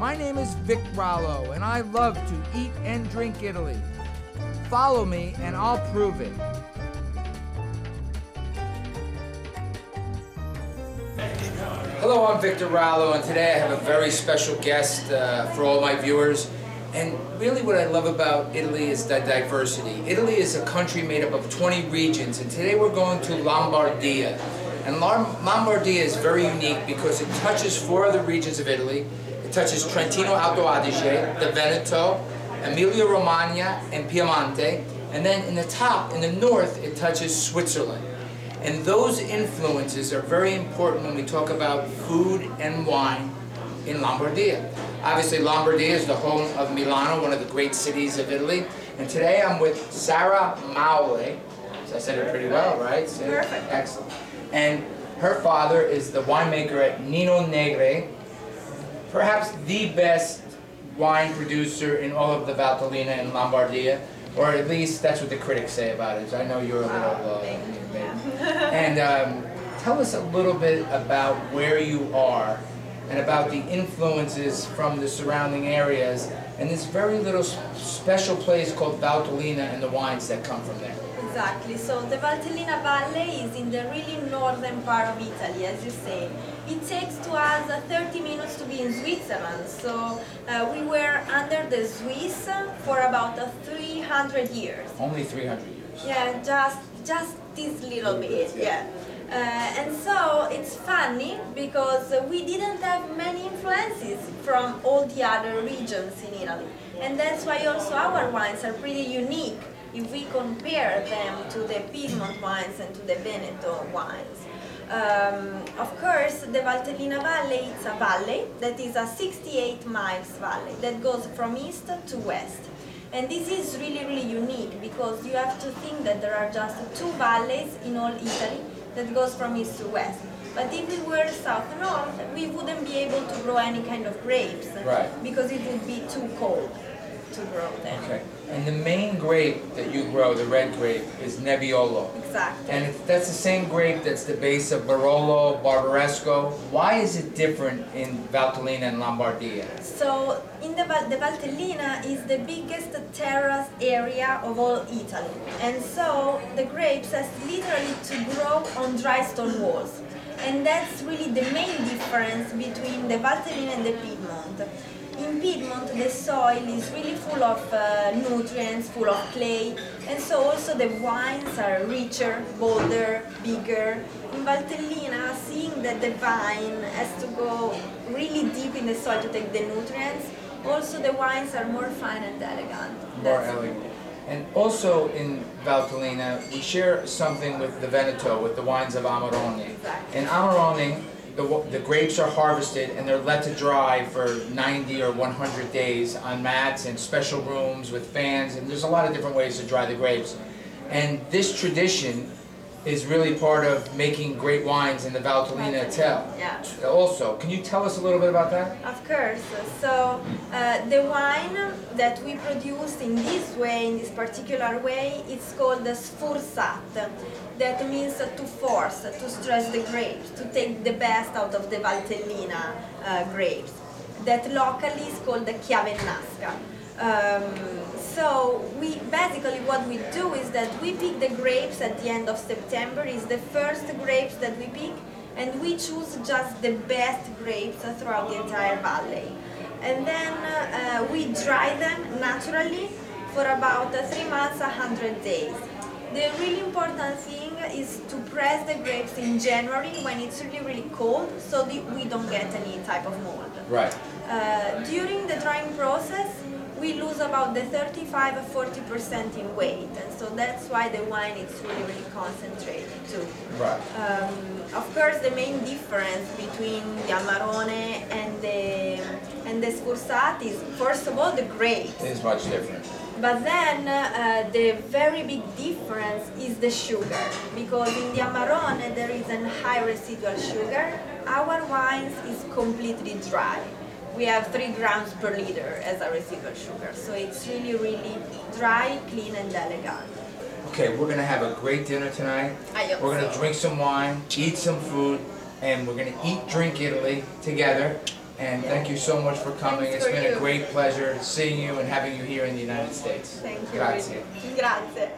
My name is Vic Rallo, and I love to eat and drink Italy. Follow me, and I'll prove it. Hello, I'm Vic Rallo, and today I have a very special guest for all my viewers. And really what I love about Italy is the diversity. Italy is a country made up of 20 regions, and today we're going to Lombardia. And Lombardia is very unique because it touches 4 other regions of Italy. It touches Trentino Alto Adige, the Veneto, Emilia-Romagna, and Piemonte. And then in the top, in the north, it touches Switzerland. And those influences are very important when we talk about food and wine in Lombardia. Obviously, Lombardia is the home of Milano, one of the great cities of Italy. And today I'm with Sara Maule. So I said it pretty well, right? Perfect. Excellent. And her father is the winemaker at Nino Negri, perhaps the best wine producer in all of the Valtellina in Lombardia, or at least that's what the critics say about it. So I know you're a little... And tell us a little bit about where you are and about the influences from the surrounding areas and this very little special place called Valtellina and the wines that come from there. Exactly. So the Valtellina Valley is in the really northern part of Italy, as you say. It takes to us 30 minutes to be in Switzerland. So we were under the Swiss for about 300 years. Only 300 years? Yeah, just this little bit, yeah. And so it's funny because we didn't have many influences from all the other regions in Italy. And that's why also our wines are pretty unique if we compare them to the Piedmont wines and to the Veneto wines. Of course, the Valtellina Valley is a valley that is a 68 miles valley that goes from east to west. And this is really, really unique because you have to think that there are just 2 valleys in all Italy that goes from east to west. But if we were south-north, we wouldn't be able to grow any kind of grapes, right, because it would be too cold to grow them. Okay. And the main grape that you grow, the red grape, is Nebbiolo. Exactly. And that's the same grape that's the base of Barolo, Barbaresco. Why is it different in Valtellina and Lombardia? So, in the Valtellina is the biggest terrace area of all Italy. And so, the grapes has literally to grow on dry stone walls. And that's really the main difference between the Valtellina and the Piedmont. In Piedmont, the soil is really full of nutrients, full of clay, and so also the wines are richer, bolder, bigger. In Valtellina, seeing that the vine has to go really deep in the soil to take the nutrients, also the wines are more fine and elegant. More elegant. And also in Valtellina, we share something with the Veneto, with the wines of Amarone. Exactly. In Amarone, the grapes are harvested and they're let to dry for 90 or 100 days on mats and special rooms with fans, and there's a lot of different ways to dry the grapes. And this tradition is really part of making great wines in the Valtellina itself. Yeah. Also, can you tell us a little bit about that? Of course. So the wine that we produce in this way, in this particular way, it's called the sforzat. That means to force, to stress the grapes, to take the best out of the Valtellina grapes. That locally is called the chiavennasca. So basically what we do is that we pick the grapes at the end of September. It's the first grapes that we pick, and we choose just the best grapes throughout the entire valley. And then we dry them naturally for about 3 months, 100 days. The really important thing is to press the grapes in January when it's really, really cold, so we don't get any type of mold. Right. During the drying process, we lose about the 35–40% in weight, and so that's why the wine is really, really concentrated too. Right. Of course, the main difference between the Amarone and the Sforzat is, first of all, the grapes. It is much different. But then the very big difference is the sugar, because in the Amarone there is a high residual sugar. Our wines is completely dry. We have 3 grams per liter as a residual sugar, so it's really, really dry, clean, and elegant. Okay, we're going to have a great dinner tonight. We're going to drink some wine, eat some food, and we're going to eat, drink Italy together. And thank you so much for coming. Thanks It's for been a you. great pleasure seeing you and having you here in the United States. Thank you. Grazie. Grazie.